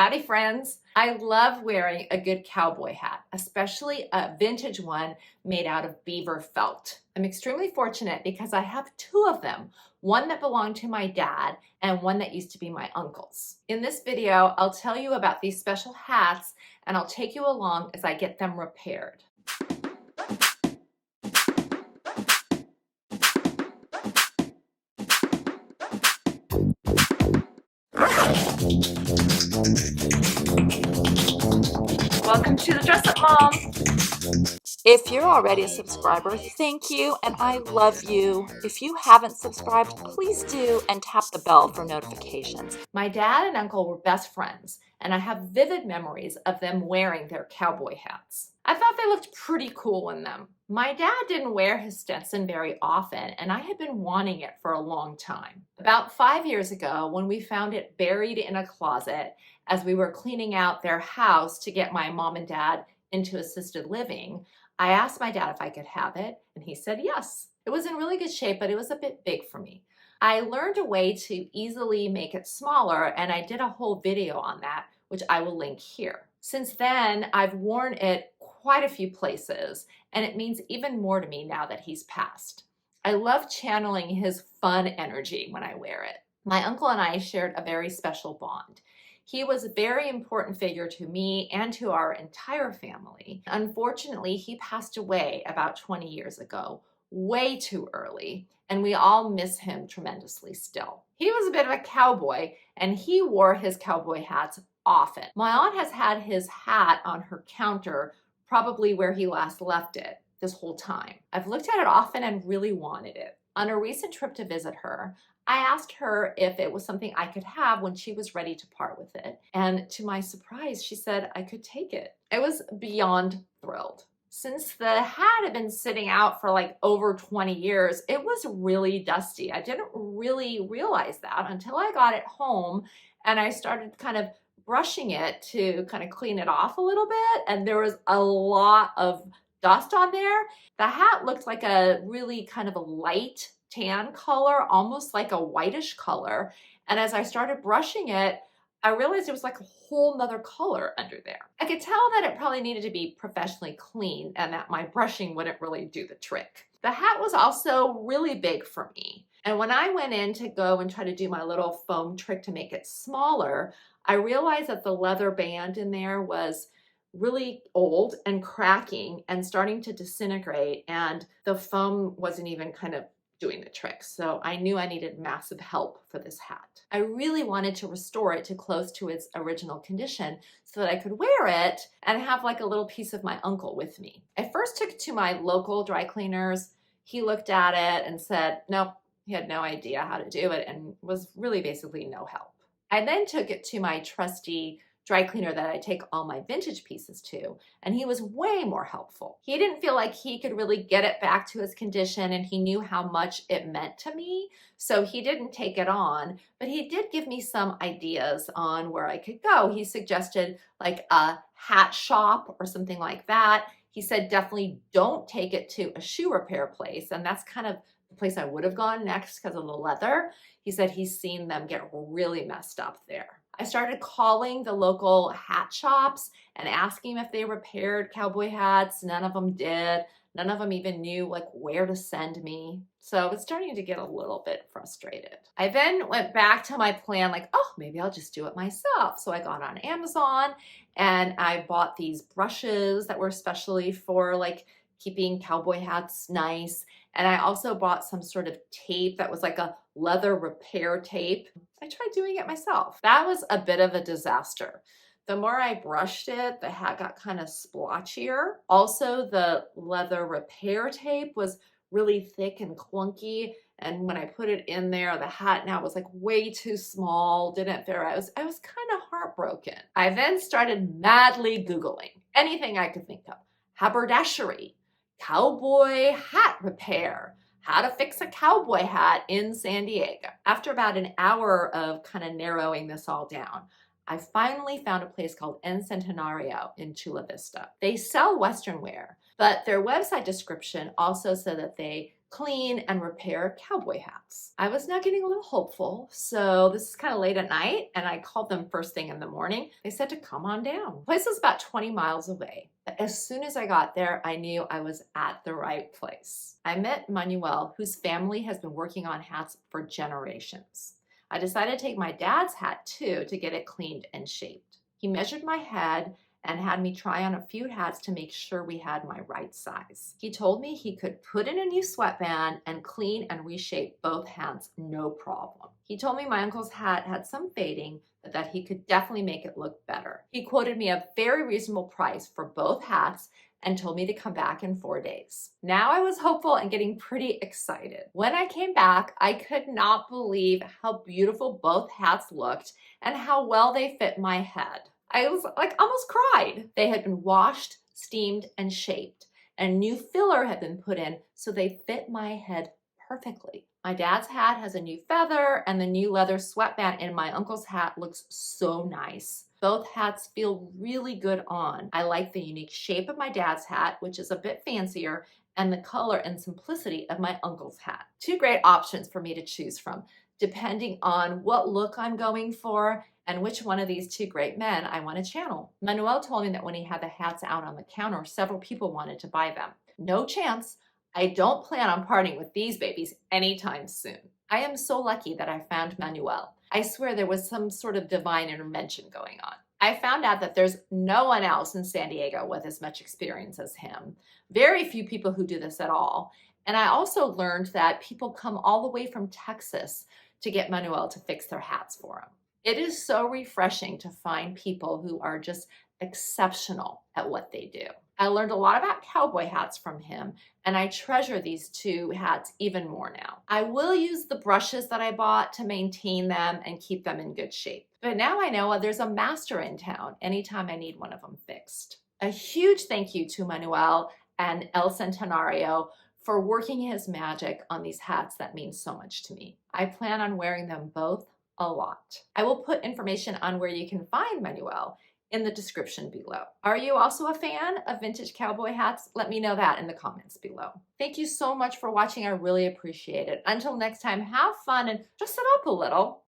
Howdy friends! I love wearing a good cowboy hat, especially a vintage one made out of beaver felt. I'm extremely fortunate because I have two of them, one that belonged to my dad and one that used to be my uncle's. In this video, I'll tell you about these special hats and I'll take you along as I get them repaired. Welcome to the Dress Up Mom. If you're already a subscriber, thank you and I love you. If you haven't subscribed, please do and tap the bell for notifications. My dad and uncle were best friends and I have vivid memories of them wearing their cowboy hats. I thought they looked pretty cool in them. My dad didn't wear his Stetson very often and I had been wanting it for a long time. About 5 years ago, when we found it buried in a closet as we were cleaning out their house to get my mom and dad into assisted living, I asked my dad if I could have it, and he said yes. It was in really good shape, but it was a bit big for me. I learned a way to easily make it smaller, and I did a whole video on that, which I will link here. Since then, I've worn it quite a few places, and it means even more to me now that he's passed. I love channeling his fun energy when I wear it. My uncle and I shared a very special bond. He was a very important figure to me and to our entire family. Unfortunately, he passed away about 20 years ago, way too early, and we all miss him tremendously still. He was a bit of a cowboy, and he wore his cowboy hats often. My aunt has had his hat on her counter, probably where he last left it, this whole time. I've looked at it often and really wanted it. On a recent trip to visit her, I asked her if it was something I could have when she was ready to part with it. And to my surprise, she said I could take it. I was beyond thrilled. Since the hat had been sitting out for like over 20 years, it was really dusty. I didn't really realize that until I got it home and I started kind of brushing it to kind of clean it off a little bit. And there was a lot of dust on there. The hat looked like a really kind of a light tan color, almost like a whitish color. And as I started brushing it, I realized it was like a whole nother color under there. I could tell that it probably needed to be professionally cleaned and that my brushing wouldn't really do the trick. The hat was also really big for me. And when I went in to go and try to do my little foam trick to make it smaller, I realized that the leather band in there was really old and cracking and starting to disintegrate, and the foam wasn't even kind of doing the trick. So I knew I needed massive help for this hat. I really wanted to restore it to close to its original condition so that I could wear it and have like a little piece of my uncle with me. I first took it to my local dry cleaners. He looked at it and said, nope, he had no idea how to do it and was really basically no help. I then took it to my trusty dry cleaner that I take all my vintage pieces to, and he was way more helpful. He didn't feel like he could really get it back to his condition, and he knew how much it meant to me, so he didn't take it on, but he did give me some ideas on where I could go. He suggested like a hat shop or something like that. He said definitely don't take it to a shoe repair place, and that's kind of the place I would have gone next because of the leather. He said he's seen them get really messed up there. I started calling the local hat shops and asking if they repaired cowboy hats. None of them did. None of them even knew like where to send me. So I was starting to get a little bit frustrated. I then went back to my plan like, oh, maybe I'll just do it myself. So I got on Amazon and I bought these brushes that were specially for like keeping cowboy hats nice. And I also bought some sort of tape that was like a leather repair tape. I tried doing it myself. That was a bit of a disaster. The more I brushed it, the hat got kind of splotchier. Also, the leather repair tape was really thick and clunky. And when I put it in there, the hat now was like way too small, didn't fit. I was kind of heartbroken. I then started madly Googling anything I could think of. Haberdashery, cowboy hat repair, how to fix a cowboy hat in San Diego. After about an hour of kind of narrowing this all down, I finally found a place called Centenario in Chula Vista. They sell Western wear, but their website description also said that they clean and repair cowboy hats. I was now getting a little hopeful, so this is kind of late at night, and I called them first thing in the morning. They said to come on down. The place was about 20 miles away. But as soon as I got there, I knew I was at the right place. I met Manuel, whose family has been working on hats for generations. I decided to take my dad's hat too to get it cleaned and shaped. He measured my head and had me try on a few hats to make sure we had my right size. He told me he could put in a new sweatband and clean and reshape both hats, no problem. He told me my uncle's hat had some fading, but that he could definitely make it look better. He quoted me a very reasonable price for both hats and told me to come back in 4 days. Now I was hopeful and getting pretty excited. When I came back, I could not believe how beautiful both hats looked and how well they fit my head. I was like almost cried. They had been washed, steamed, and shaped, and new filler had been put in so they fit my head perfectly. My dad's hat has a new feather, and the new leather sweatband in my uncle's hat looks so nice. Both hats feel really good on. I like the unique shape of my dad's hat, which is a bit fancier, and the color and simplicity of my uncle's hat. Two great options for me to choose from, depending on what look I'm going for and which one of these two great men I want to channel. Manuel told me that when he had the hats out on the counter, several people wanted to buy them. No chance. I don't plan on parting with these babies anytime soon. I am so lucky that I found Manuel. I swear there was some sort of divine intervention going on. I found out that there's no one else in San Diego with as much experience as him. Very few people who do this at all. And I also learned that people come all the way from Texas to get Manuel to fix their hats for him. It is so refreshing to find people who are just exceptional at what they do. I learned a lot about cowboy hats from him, and I treasure these two hats even more now. I will use the brushes that I bought to maintain them and keep them in good shape. But now I know there's a master in town anytime I need one of them fixed. A huge thank you to Manuel and El Centenario for working his magic on these hats that mean so much to me. I plan on wearing them both a lot. I will put information on where you can find Manuel in the description below. Are you also a fan of vintage cowboy hats? Let me know that in the comments below. Thank you so much for watching. I really appreciate it. Until next time, have fun and dress it up a little.